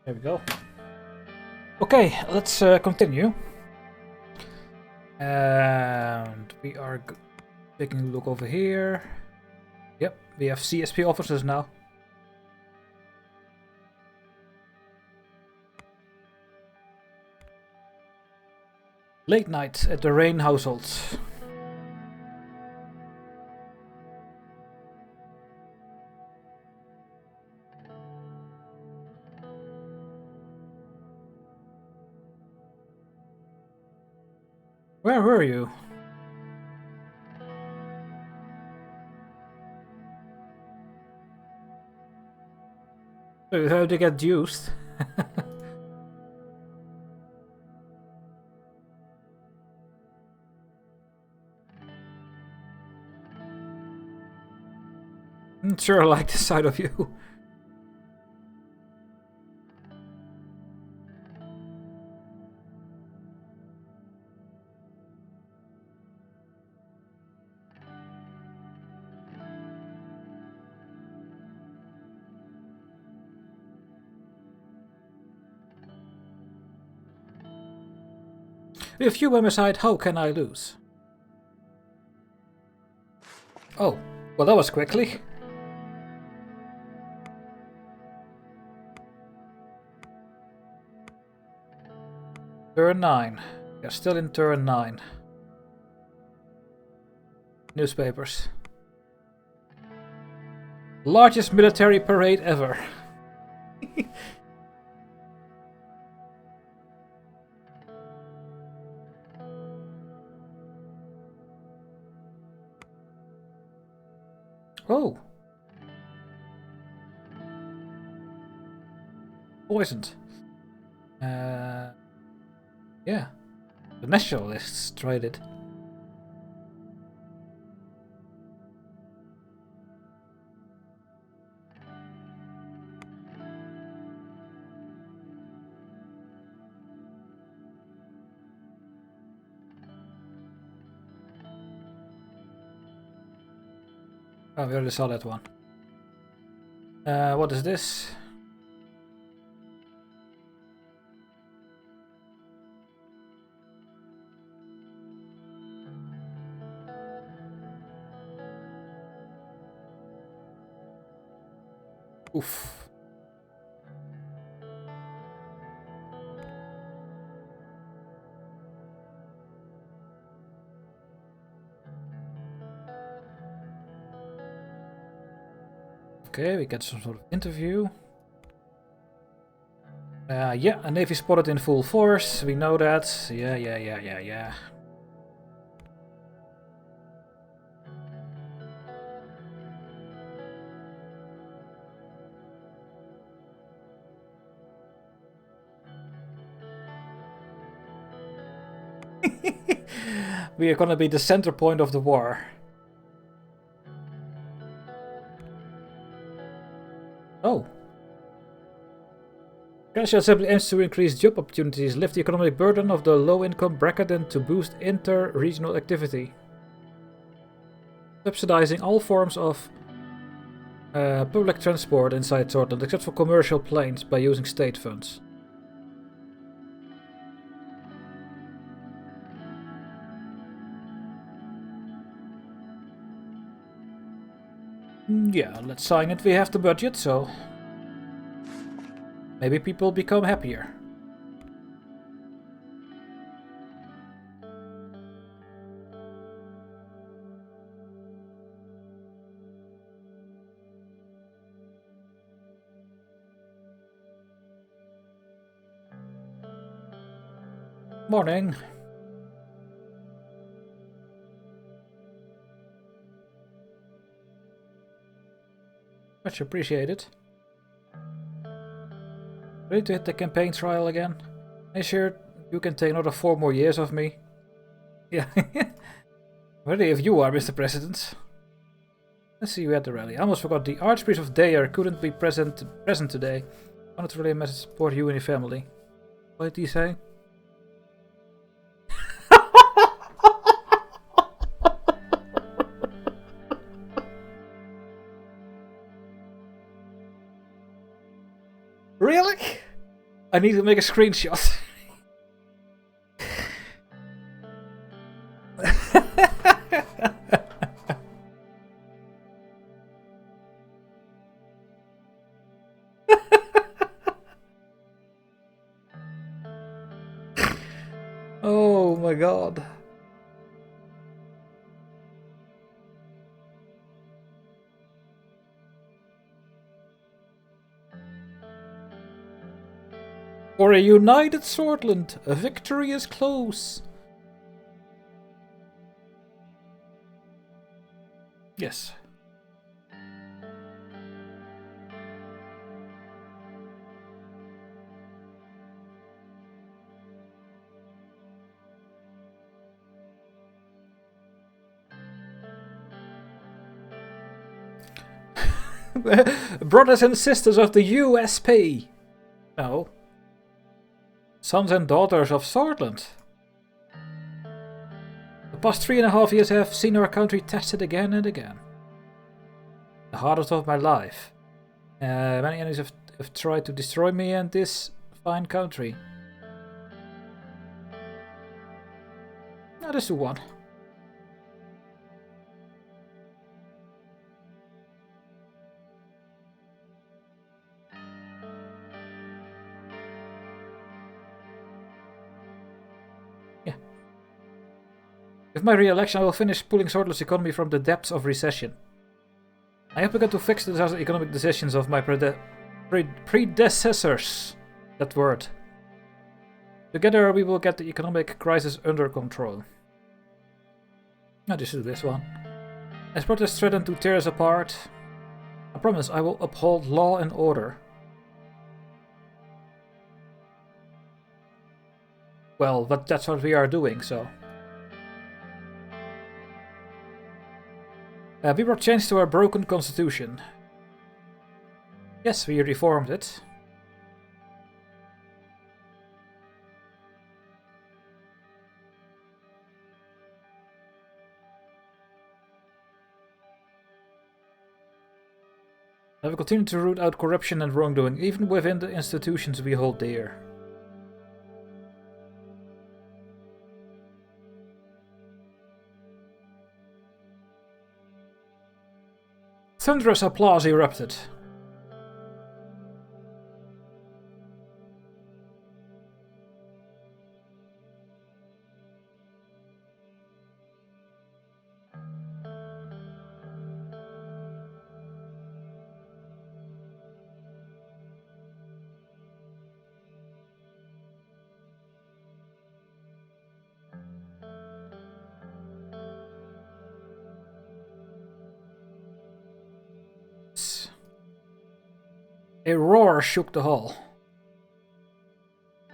There we go. Okay, let's continue. And we are taking a look over here. Yep, we have CSP officers now. Late night at the Rayne household. Where were you? How did they get used? Sure, I like the sight of you. If you by my side, how can I lose? Oh, well that was quickly. Turn 9. We're still in turn 9. Newspapers. Largest military parade ever. Oh. Poisoned. Yeah. The nationalists tried it. Oh, we already saw that one. What is this? Oof. Okay, we get some sort of interview. Yeah, a navy spotted in full force. We know that. Yeah. We are gonna be the center point of the war. Oh. National Assembly aims to increase job opportunities, lift the economic burden of the low-income bracket, and to boost inter-regional activity. Subsidizing all forms of public transport inside Sordland, except for commercial planes, by using state funds. Yeah, let's sign it. We have the budget, so maybe people become happier. Morning. Much appreciated. Ready to hit the campaign trial again? Hey, sure, you can take another 4 more years of me. Yeah. Ready if you are, Mr. President. Let's see you at the rally. I almost forgot the Archpriest of Dayer couldn't be present today. I wanted to relay a message to support you and your family. What did he say? Really? I need to make a screenshot. Oh my god. For a united Sordland, a victory is close. Yes. Brothers and sisters of the USP. No. Sons and daughters of Sordland. The past 3.5 years have seen our country tested again and again. The hardest of my life. Many enemies have tried to destroy me and this fine country. Now this is one. With my re-election, I will finish pulling Sordland's economy from the depths of recession. I have begun to fix the disastrous economic decisions of my predecessors. That word. Together, we will get the economic crisis under control. Now, this is this one. As protests threaten to tear us apart, I promise I will uphold law and order. Well, but that's what we are doing, so. We brought change to our broken constitution. Yes, we reformed it. I will continue to root out corruption and wrongdoing, even within the institutions we hold dear. Thunderous applause erupted. A roar shook the hall.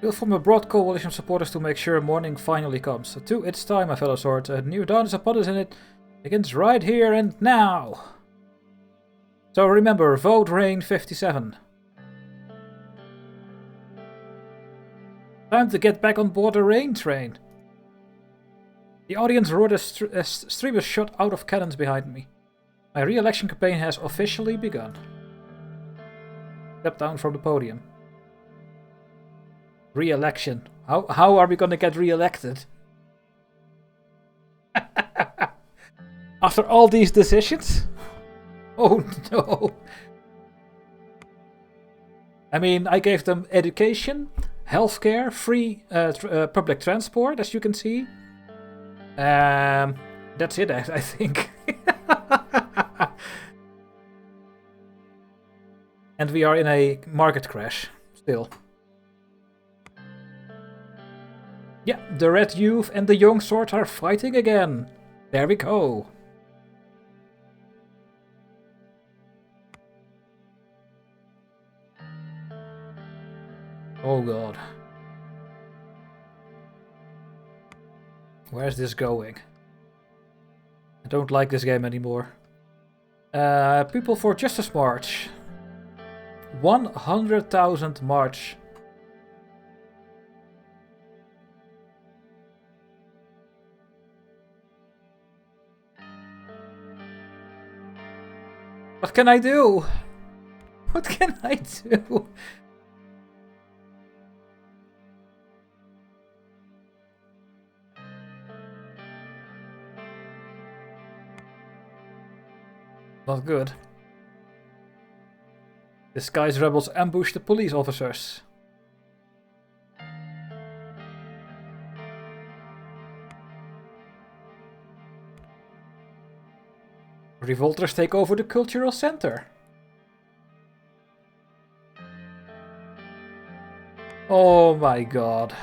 We'll form a broad coalition of supporters to make sure morning finally comes. It's time, my fellow swords. A new dawn is upon us and it begins right here and now. So remember, vote Rayne 57. Time to get back on board the Rayne train. The audience roared as streamers shot out of cannons behind me. My re-election campaign has officially begun. Step down from the podium. Re-election. How are we gonna get re-elected? After all these decisions? Oh no. I mean, I gave them education, healthcare, free public transport, as you can see. That's it, I think. And we are in a market crash, still. Yeah, the red youth and the young sword are fighting again. There we go. Oh god. Where's this going? I don't like this game anymore. People for Justice March. 100,000 march. What can I do? What can I do? Not good. Disguised rebels ambush the police officers. Revolters take over the cultural center. Oh my god.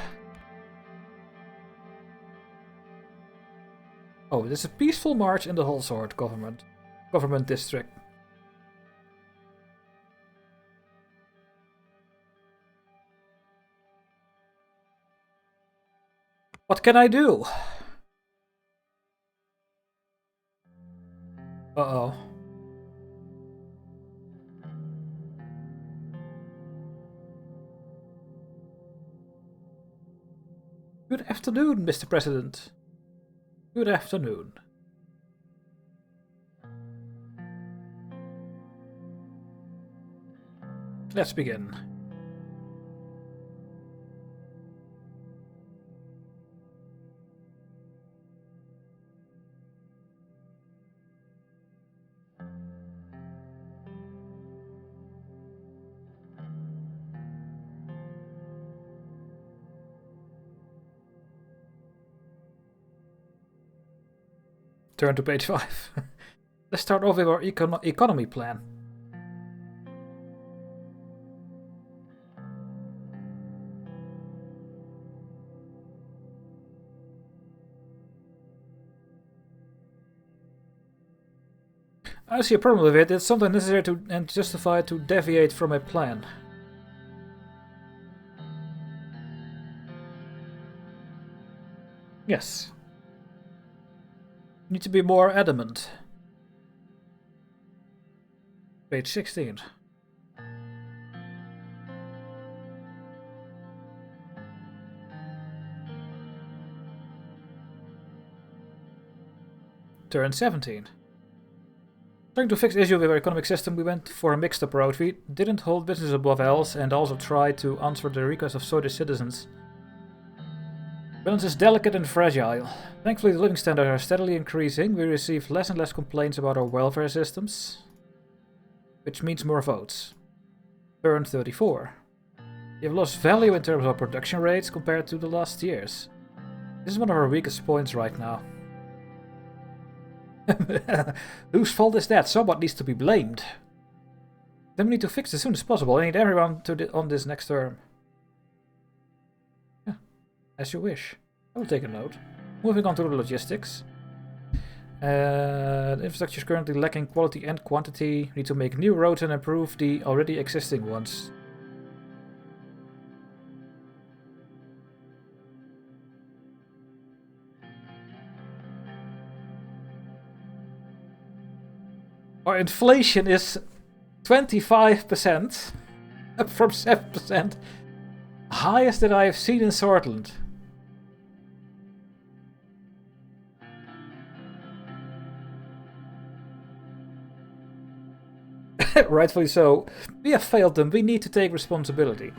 Oh, there's a peaceful march in the Holsword government district. What can I do? Uh-oh. Good afternoon, Mr. President. Good afternoon. Let's begin. Turn to page 5. Let's start off with our economy plan. I see a problem with it. It's sometimes necessary to and justified to deviate from a plan. Yes. Need to be more adamant. Page 16. Turn 17. Trying to fix the issue with our economic system, we went for a mixed approach. We didn't hold business above else and also tried to answer the requests of Swedish citizens. Balance is delicate and fragile. Thankfully, the living standards are steadily increasing. We receive less and less complaints about our welfare systems, which means more votes. Turn 34. We have lost value in terms of production rates compared to the last years. This is one of our weakest points right now. Whose fault is that? Someone needs to be blamed. Then we need to fix this as soon as possible. I need everyone on this next term. Yeah, as you wish. I will take a note. Moving on to the logistics. The infrastructure is currently lacking quality and quantity. We need to make new roads and improve the already existing ones. Our inflation is 25%, up from 7%. Highest that I have seen in Sordland. Rightfully so. We have failed them. We need to take responsibility.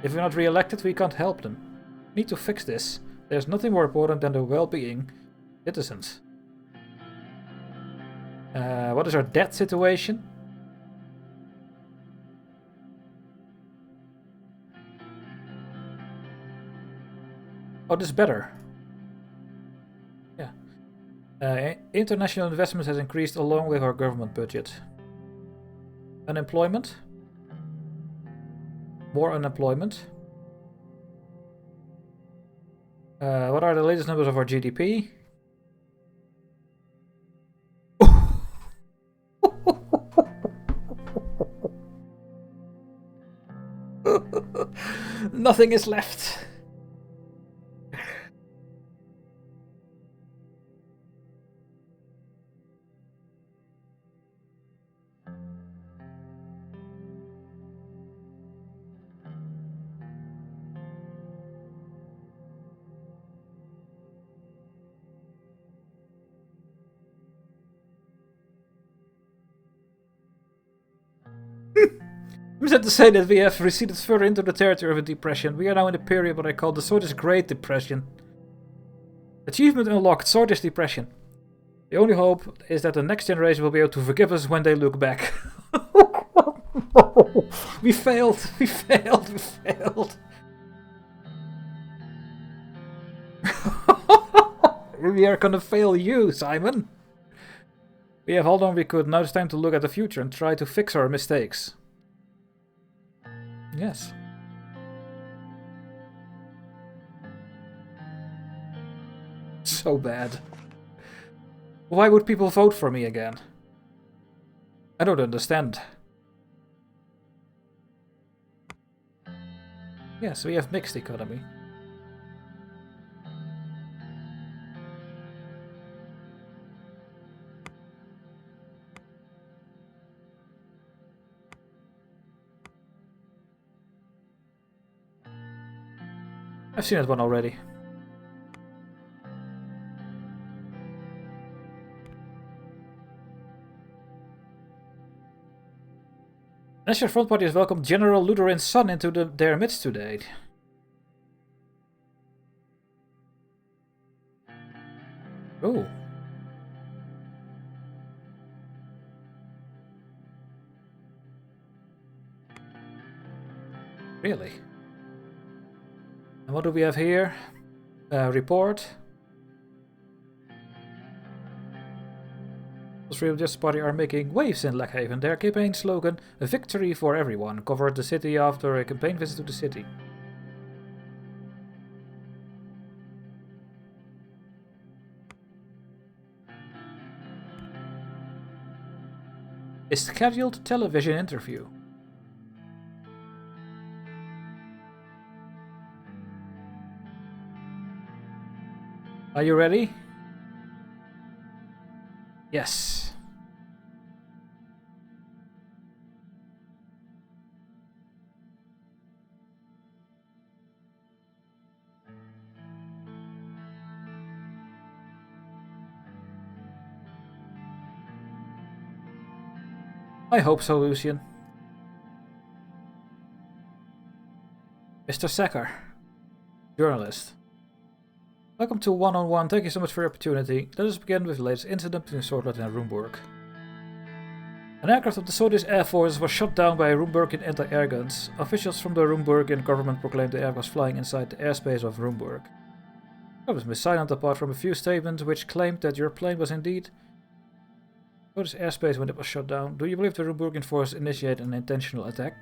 If we're not re-elected, we can't help them. We need to fix this. There's nothing more important than the well-being of citizens. What is our debt situation? Oh, this is better. Yeah. International investment has increased along with our government budget. Unemployment? More unemployment. What are the latest numbers of our GDP? Nothing is left. I'm sad to say that we have receded further into the territory of a depression. We are now in a period what I call the Swedish Great Depression. Achievement unlocked, Swedish Depression. The only hope is that the next generation will be able to forgive us when they look back. We failed! We failed! We failed! We are gonna fail you, Simon! We have all done we could. Now it's time to look at the future and try to fix our mistakes. Yes. So bad. Why would people vote for me again? I don't understand. Yes, we have mixed economy. I've seen that one already. National Front Party has welcomed General Lutherin's son into their midst today. Oh. Really? And what do we have here? Report. The Freedom Justice Party are making waves in Lackhaven. Their campaign slogan, "A victory for everyone," covered the city after a campaign visit to the city. A scheduled television interview. Are you ready? Yes. I hope so, Lucian. Mr. Sacker, journalist. Welcome to One-on-One. Thank you so much for the opportunity. Let us begin with the latest incident between Sordland and Rumburg. An aircraft of the Swedish Air Force was shot down by Rumburgian anti-air guns. Officials from the Rumburgian government proclaimed the aircraft was flying inside the airspace of Rumburg. I was silent apart from a few statements which claimed that your plane was indeed Swedish airspace when it was shot down. Do you believe the Rumburgian force initiated an intentional attack?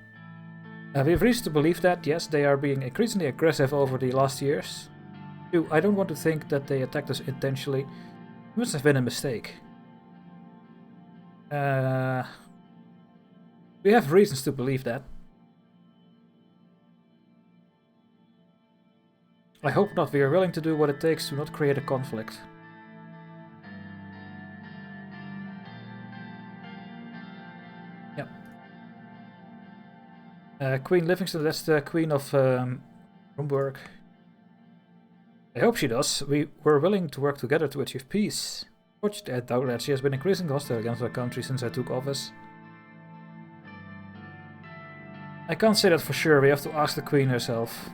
We have reason to believe that, yes, they are being increasingly aggressive over the last years. I don't want to think that they attacked us intentionally. It must have been a mistake. We have reasons to believe that. I hope not. We are willing to do what it takes to not create a conflict. Yep. Queen Livingston, that's the Queen of Rumburg. I hope she does. We were willing to work together to achieve peace. Fortunately, I doubt that she has been increasingly hostile against our country since I took office. I can't say that for sure. We have to ask the Queen herself.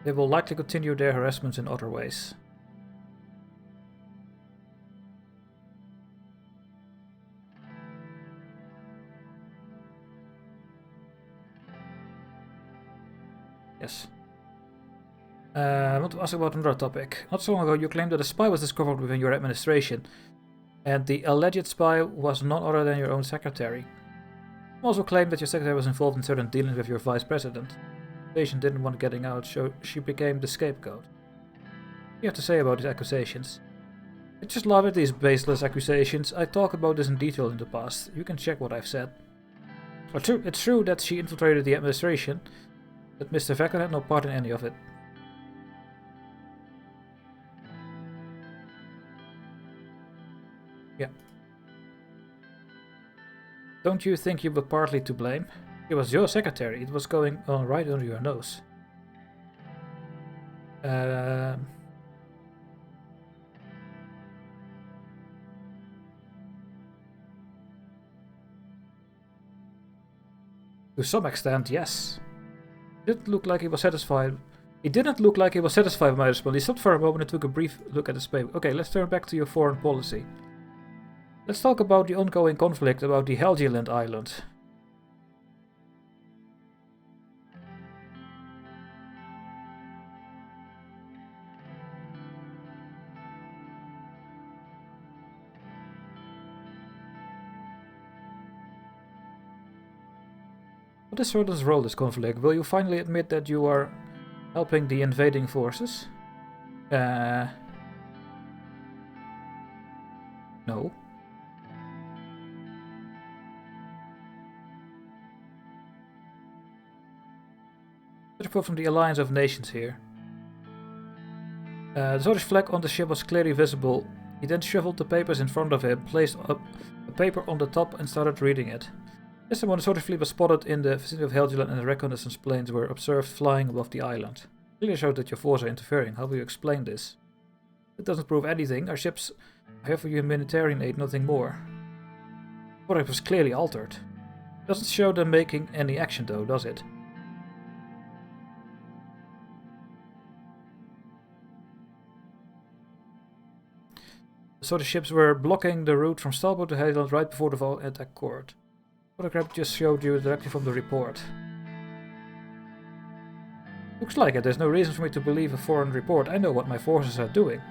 They will likely continue their harassments in other ways. Yes. I want to ask about another topic. Not so long ago, you claimed that a spy was discovered within your administration, and the alleged spy was none other than your own secretary. You also claimed that your secretary was involved in certain dealings with your vice president. The patient didn't want getting out, so she became the scapegoat. What do you have to say about these accusations? I just laugh at these baseless accusations. I talked about this in detail in the past. You can check what I've said. It's true that she infiltrated the administration, but Mr. Vecker had no part in any of it. Yeah. Don't you think you were partly to blame? It was your secretary. It was going on right under your nose. To some extent, yes. It didn't look like he was satisfied. He didn't look like he was satisfied with my response. He stopped for a moment and took a brief look at his paper. Okay, let's turn back to your foreign policy. Let's talk about the ongoing conflict about the Helgeland island. What is Sordland's role in this conflict? Will you finally admit that you are helping the invading forces? No. Report from the Alliance of Nations here. The Swedish flag on the ship was clearly visible. He then shuffled the papers in front of him, placed up a paper on the top and started reading it. This time when the Swedish fleet was spotted in the vicinity of Helgeland and the reconnaissance planes were observed flying above the island. It clearly showed that your forces are interfering. How will you explain this? It doesn't prove anything. Our ships are here for humanitarian aid, nothing more. The product was clearly altered. It doesn't show them making any action though, does it? So the ships were blocking the route from starboard to Helgeland right before the attack occurred. The photograph just showed you directly from the report. Looks like it. There's no reason for me to believe a foreign report. I know what my forces are doing.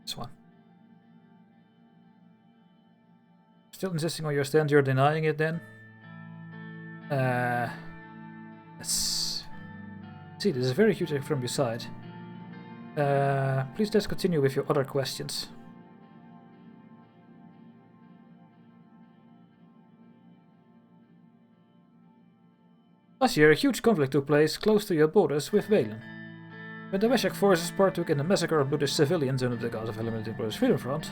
This one. Still insisting on your stand, you're denying it then? Let's see, this is very huge from your side. Please let's continue with your other questions. Last year, a huge conflict took place close to your borders with Walen. When the Weshak forces partook in the massacre of British civilians under the guise of eliminating British Freedom Front.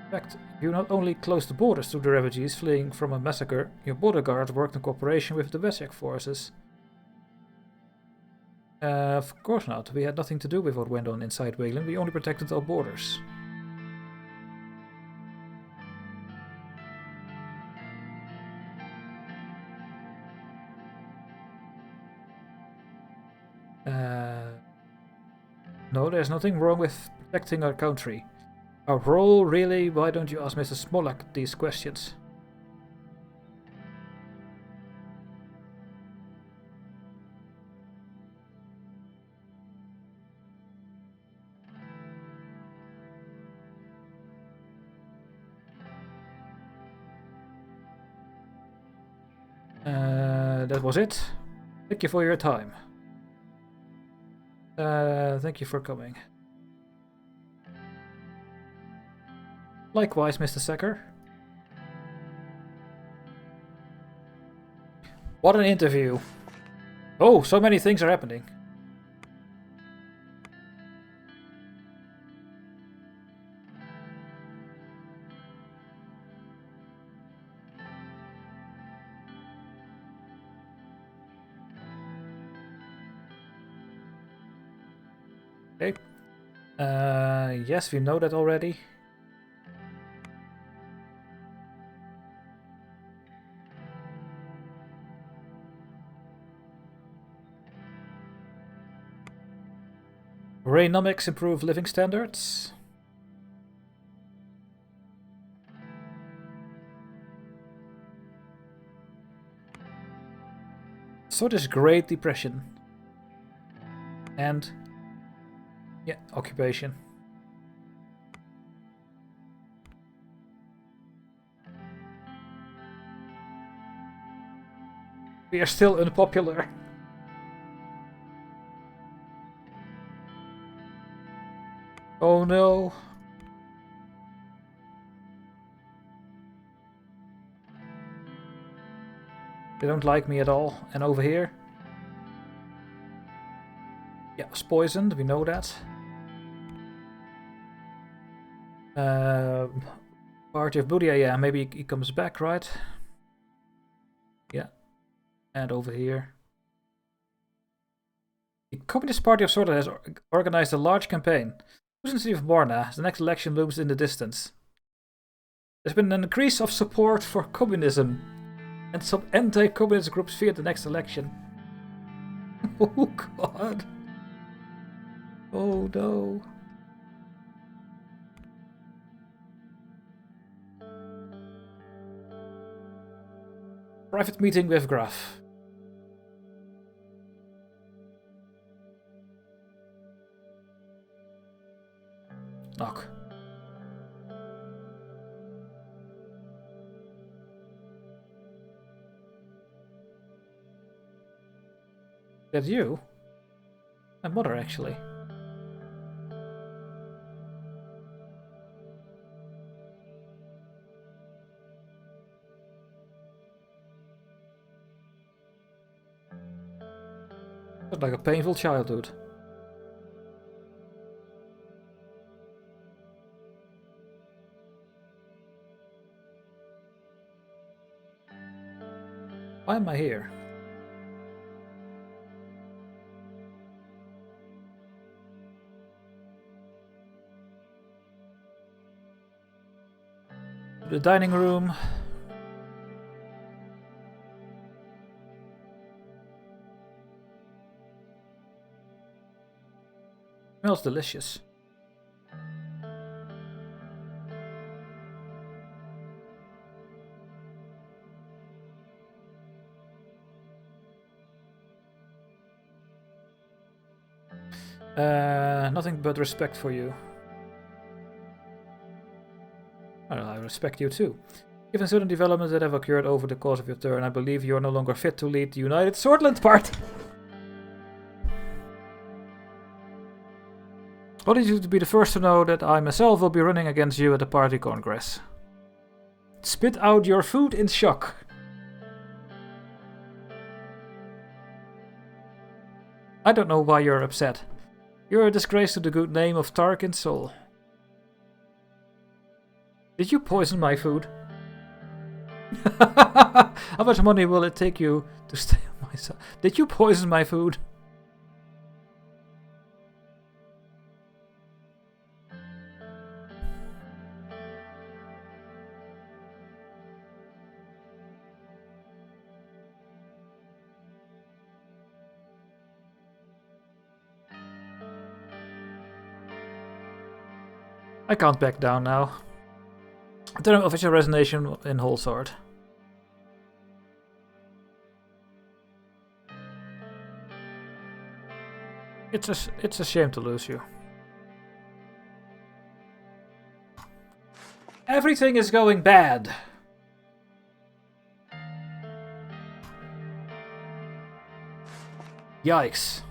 In fact, you not only closed the borders to the refugees fleeing from a massacre, your border guards worked in cooperation with the Weshak forces. Of course not. We had nothing to do with what went on inside Walen. We only protected our borders. No, there's nothing wrong with protecting our country. Our role, really? Why don't you ask Mr. Smolak these questions? That was it. Thank you for your time. Thank you for coming. Likewise, Mr. Secker. What an interview. Oh, so many things are happening. Okay. Yes, we know that already. Raynomics improve living standards. So this Great Depression. And yeah, occupation. We are still unpopular. Oh no. They don't like me at all. And over here? Yeah, I was poisoned, we know that. Party of Buddha, yeah, maybe he comes back, right? Yeah. And over here. The Communist Party of Sordland has organized a large campaign. Presidency of Borna. The next election looms in the distance. There's been an increase of support for communism, and some anti-communist groups fear the next election. Oh god. Oh no. Private meeting with Graf. Knock. That's you? My mother, actually. Sounds like a painful childhood. Why am I here? The dining room. Smells delicious. Nothing but respect for you. Well, I respect you too. Given certain developments that have occurred over the course of your turn, I believe you are no longer fit to lead the United Sordland Party. I wanted you to be the first to know that I myself will be running against you at the party congress. Spit out your food in shock. I don't know why you're upset. You're a disgrace to the good name of Anton Soll. Did you poison my food? How much money will it take you to steal my son? Did you poison my food? I can't back down now. Term official resignation in whole sword. It's a shame to lose you. Everything is going bad. Yikes.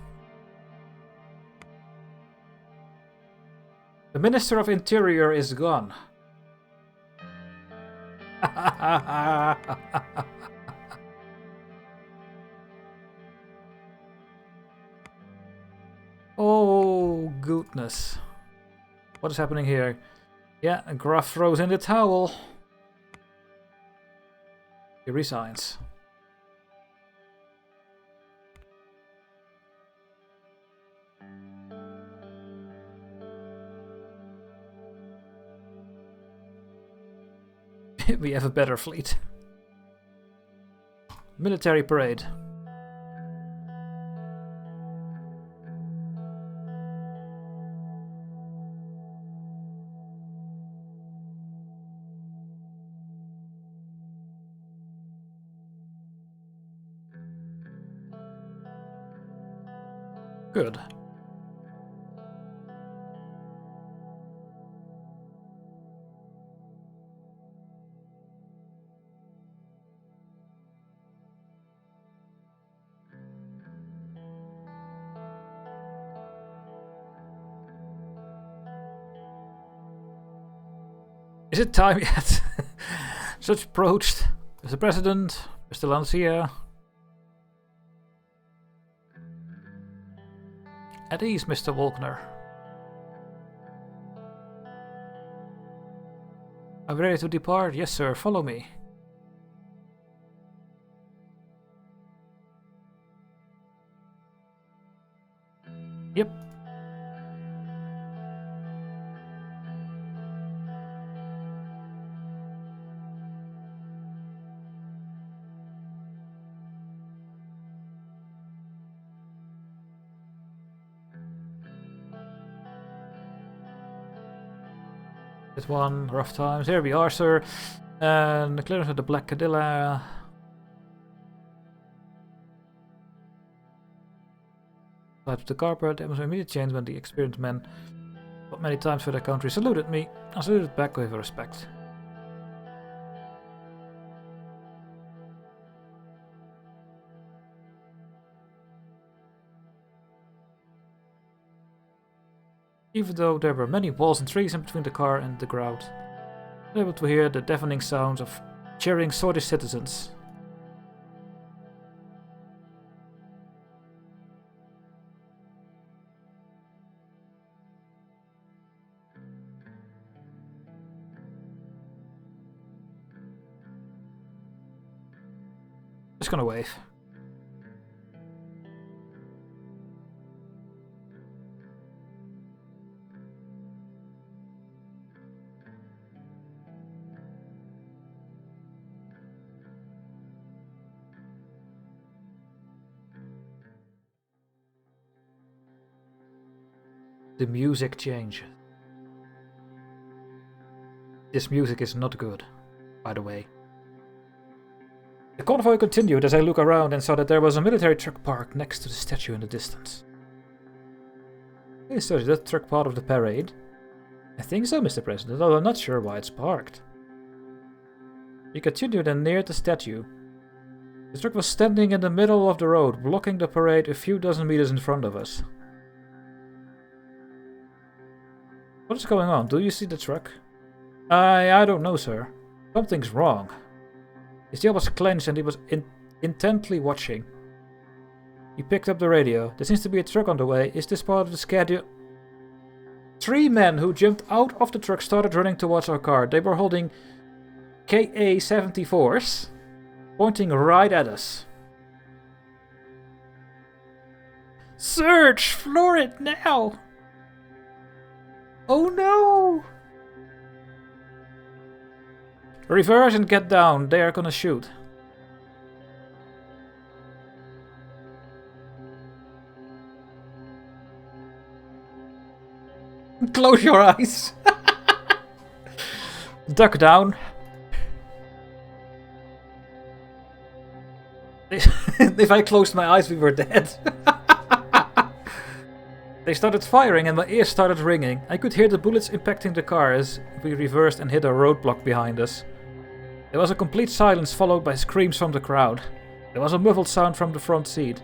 The Minister of Interior is gone. Oh, goodness. What is happening here? Yeah, Graf throws in the towel. He resigns. We have a better fleet. Military parade. Good. Is it time yet? Such approached. Mr. President, Mr. Lancia. At ease, Mr. Wolkner. I'm ready to depart. Yes, sir. Follow me. Yep. This one, rough times. Here we are, sir. And the clearance of the Black Cadilla. Side of the carpet. There was an immediate change when the experienced men fought many times for their country saluted me. I saluted back with respect. Even though there were many walls and trees in between the car and the crowd, I was able to hear the deafening sounds of cheering Swedish citizens. Just gonna wave. The music changes. This music is not good, by the way. The convoy continued as I looked around and saw that there was a military truck parked next to the statue in the distance. Is that truck part of the parade? I think so, Mr. President, although I'm not sure why it's parked. We continued and neared the statue. The truck was standing in the middle of the road, blocking the parade a few dozen meters in front of us. What is going on? Do you see the truck? I don't know, sir. Something's wrong. His jaw was clenched and he was intently watching. He picked up the radio. There seems to be a truck on the way. Is this part of the schedule? 3 men who jumped out of the truck started running towards our car. They were holding KA-74s, pointing right at us. Search! Floor it now! Oh no! Reverse and get down, they are gonna shoot. Close your eyes. Duck down. If I closed my eyes, we were dead. They started firing and my ears started ringing. I could hear the bullets impacting the car as we reversed and hit a roadblock behind us. There was a complete silence followed by screams from the crowd. There was a muffled sound from the front seat.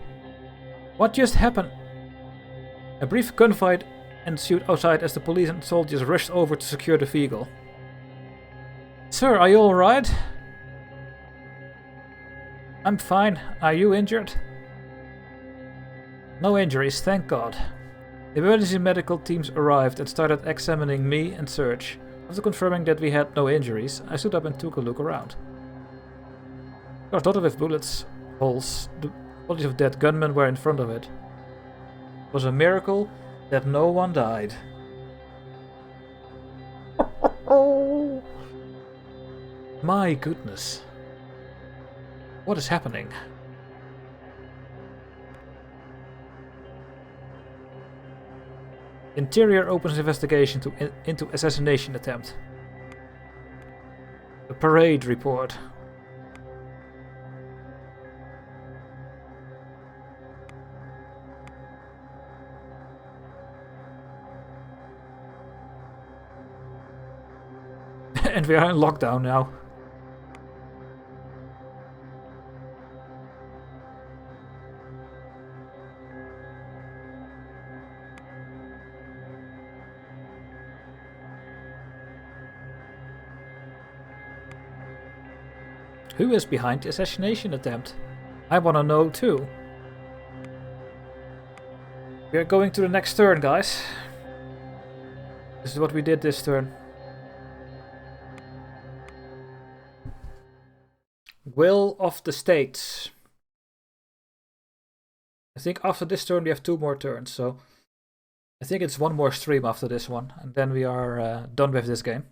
What just happened? A brief gunfight ensued outside as the police and soldiers rushed over to secure the vehicle. Sir, are you alright? I'm fine. Are you injured? No injuries, thank God. The emergency medical teams arrived and started examining me and Serge. After confirming that we had no injuries, I stood up and took a look around. There was dotted with bullets, holes. The bodies of dead gunmen were in front of it. It was a miracle that no one died. My goodness. What is happening? Interior opens investigation into assassination attempt. The parade report. And we are in lockdown now. Who is behind the assassination attempt? I wanna know too. We are going to the next turn, guys. This is what we did this turn. Will of the States. I think after this turn we have 2 more turns, so I think it's 1 more stream after this one, and then we are done with this game.